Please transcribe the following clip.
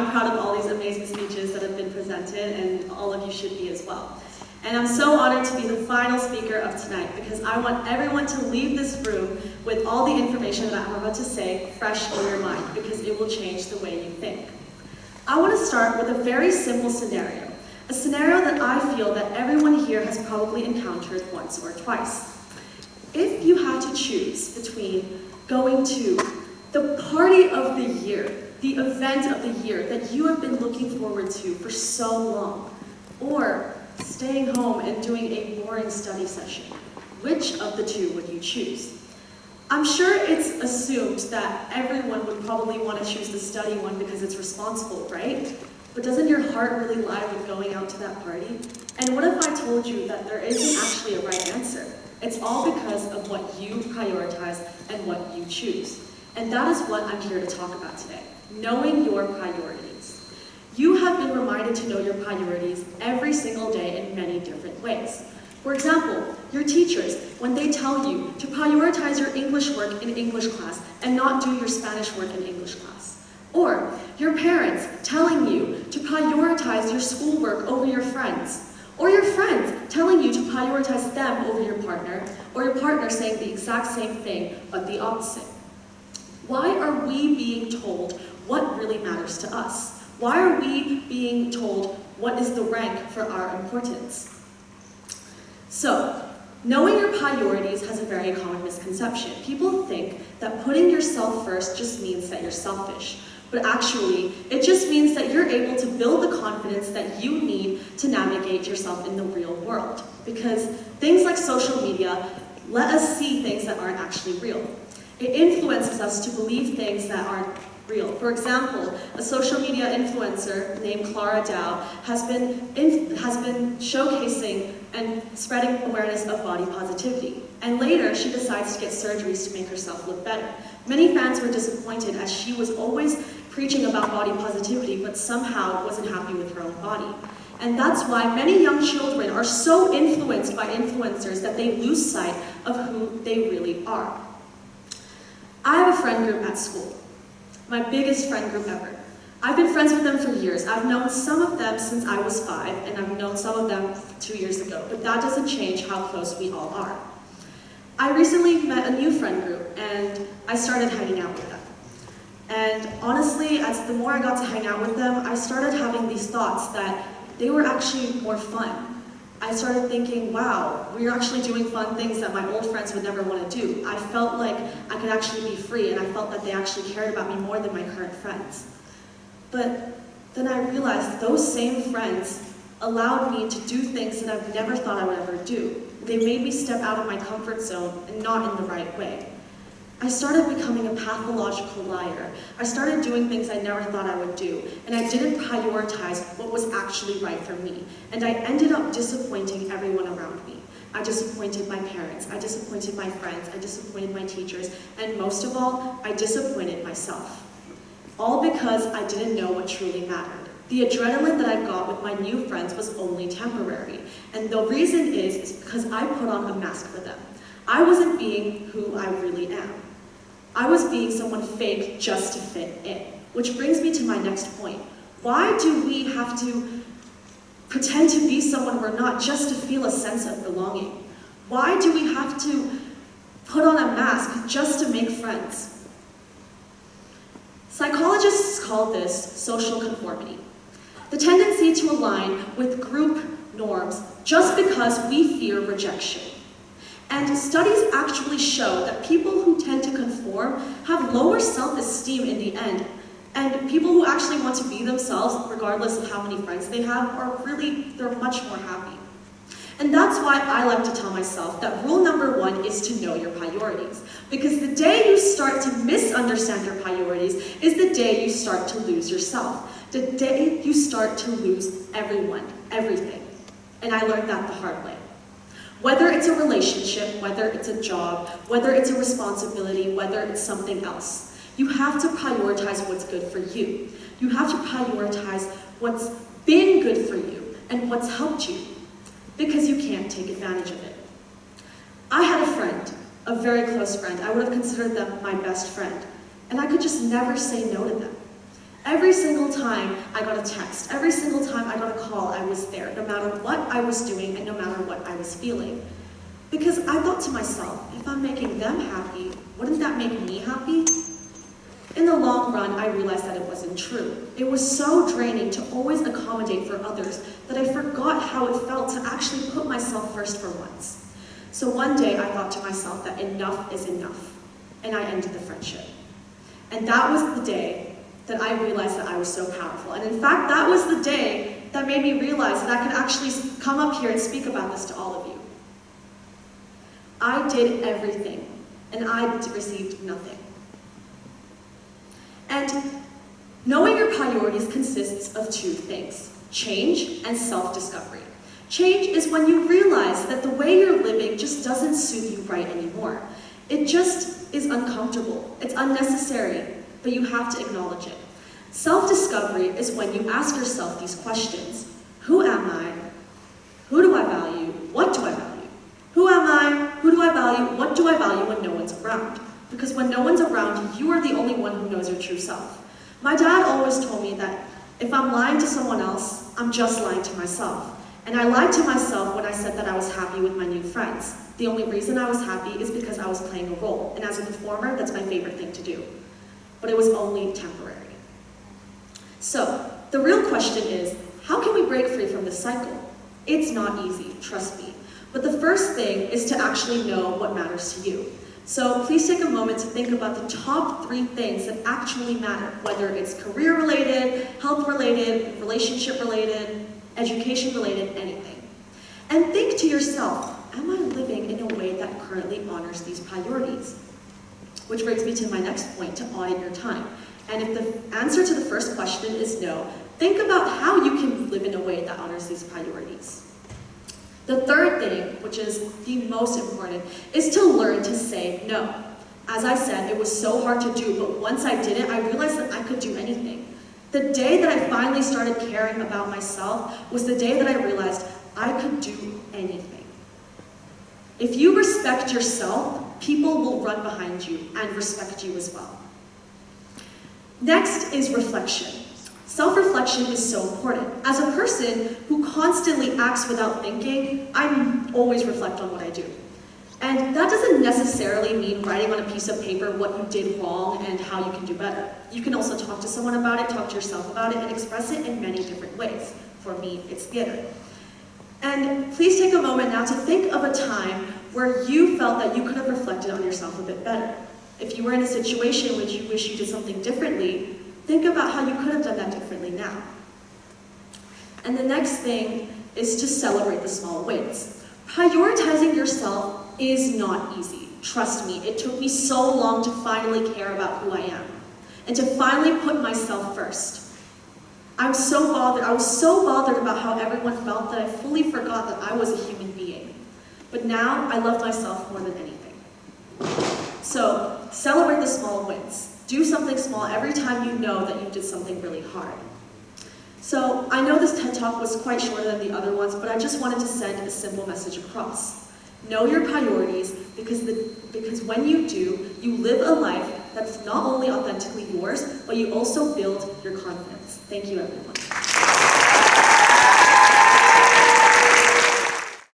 I'm proud of all these amazing speeches that have been presented, and all of you should be as well. And I'm so honored to be the final speaker of tonight because I want everyone to leave this room with all the information that I'm about to say fresh in your mind because it will change the way you think. I want to start with a very simple scenario, a scenario that I feel that everyone here has probably encountered once or twice. If you had to choose between going to the party of the year, the event of the year that you have been looking forward to for so long, or staying home and doing a boring study session, which of the two would you choose? I'm sure it's assumed that everyone would probably want to choose the study one because it's responsible, right? But doesn't your heart really lie with going out to that party? And what if I told you that there isn't actually a right answer? It's all because of what you prioritize and what you choose. And that is what I'm here to talk about today, knowing your priorities. You have been reminded to know your priorities every single day in many different ways. For example, your teachers, when they tell you to prioritize your English work in English class and not do your Spanish work in English class. Or your parents telling you to prioritize your schoolwork over your friends. Or your friends telling you to prioritize them over your partner, or your partner saying the exact same thing but the opposite. Why are we being told what really matters to us? Why are we being told what is the rank for our importance? So, knowing your priorities has a very common misconception. People think that putting yourself first just means that you're selfish. But actually, it just means that you're able to build the confidence that you need to navigate yourself in the real world. Because things like social media let us see things that aren't actually real. It influences us to believe things that aren't real. For example, a social media influencer named Clara Dow has been showcasing and spreading awareness of body positivity. And later, she decides to get surgeries to make herself look better. Many fans were disappointed as she was always preaching about body positivity, but somehow wasn't happy with her own body. And that's why many young children are so influenced by influencers that they lose sight of who they really are. I have a friend group at school. My biggest friend group ever. I've been friends with them for years. I've known some of them since I was 5, and I've known some of them 2 years ago, but that doesn't change how close we all are. I recently met a new friend group, and I started hanging out with them. And honestly, as the more I got to hang out with them, I started having these thoughts that they were actually more fun. I started thinking, wow, we're actually doing fun things that my old friends would never want to do. I felt like I could actually be free, and I felt that they actually cared about me more than my current friends. But then I realized those same friends allowed me to do things that I've never thought I would ever do. They made me step out of my comfort zone and not in the right way. I started becoming a pathological liar. I started doing things I never thought I would do, and I didn't prioritize what was actually right for me. And I ended up disappointing everyone around me. I disappointed my parents, I disappointed my friends, I disappointed my teachers, and most of all, I disappointed myself. All because I didn't know what truly mattered. The adrenaline that I got with my new friends was only temporary, and the reason is because I put on a mask for them. I wasn't being who I really am. I was being someone fake just to fit in. Which brings me to my next point. Why do we have to pretend to be someone we're not just to feel a sense of belonging? Why do we have to put on a mask just to make friends? Psychologists call this social conformity. The tendency to align with group norms just because we fear rejection. And studies actually show that people who tend to conform have lower self-esteem in the end. And people who actually want to be themselves, regardless of how many friends they have, they're much more happy. And that's why I like to tell myself that rule number 1 is to know your priorities. Because the day you start to misunderstand your priorities is the day you start to lose yourself. The day you start to lose everyone, everything. And I learned that the hard way. Whether it's a relationship, whether it's a job, whether it's a responsibility, whether it's something else, you have to prioritize what's good for you. You have to prioritize what's been good for you and what's helped you, because you can't take advantage of it. I had a friend, a very close friend. I would have considered them my best friend, and I could just never say no to them. Every single time I got a text, every single time I got a call, I was there, no matter what I was doing and no matter what I was feeling. Because I thought to myself, if I'm making them happy, wouldn't that make me happy? In the long run, I realized that it wasn't true. It was so draining to always accommodate for others that I forgot how it felt to actually put myself first for once. So one day I thought to myself that enough is enough, and I ended the friendship. And that was the day that I realized that I was so powerful. And in fact, that was the day that made me realize that I could actually come up here and speak about this to all of you. I did everything, and I received nothing. And knowing your priorities consists of two things: change and self-discovery. Change is when you realize that the way you're living just doesn't suit you right anymore. It just is uncomfortable, it's unnecessary, but you have to acknowledge it. Self-discovery is when you ask yourself these questions. Who am I? Who do I value? What do I value? Who am I? Who do I value? What do I value when no one's around? Because when no one's around, you are the only one who knows your true self. My dad always told me that if I'm lying to someone else, I'm just lying to myself. And I lied to myself when I said that I was happy with my new friends. The only reason I was happy is because I was playing a role. And as a performer, that's my favorite thing to do. But it was only temporary. So, the real question is, how can we break free from this cycle? It's not easy, trust me. But the first thing is to actually know what matters to you. So please take a moment to think about the top 3 things that actually matter, whether it's career-related, health-related, relationship-related, education-related, anything. And think to yourself, am I living in a way that currently honors these priorities? Which brings me to my next point, to audit your time. And if the answer to the first question is no, think about how you can live in a way that honors these priorities. The third thing, which is the most important, is to learn to say no. As I said, it was so hard to do, but once I did it, I realized that I could do anything. The day that I finally started caring about myself was the day that I realized I could do anything. If you respect yourself, people will run behind you and respect you as well. Next is reflection. Self-reflection is so important. As a person who constantly acts without thinking, I always reflect on what I do. And that doesn't necessarily mean writing on a piece of paper what you did wrong and how you can do better. You can also talk to someone about it, talk to yourself about it, and express it in many different ways. For me, it's theater. And please take a moment now to think of a time where you felt that you could have reflected on yourself a bit better. If you were in a situation in which you wish you did something differently, think about how you could have done that differently now. And the next thing is to celebrate the small wins. Prioritizing yourself is not easy. Trust me, it took me so long to finally care about who I am and to finally put myself first. I was so bothered about how everyone felt that I fully forgot that I was a human being. But now I love myself more than anything. So, celebrate the small wins. Do something small every time you know that you did something really hard. So, I know this TED Talk was quite shorter than the other ones, but I just wanted to send a simple message across. Know your priorities, because when you do, you live a life that's not only authentically yours, but you also build your confidence. Thank you, everyone.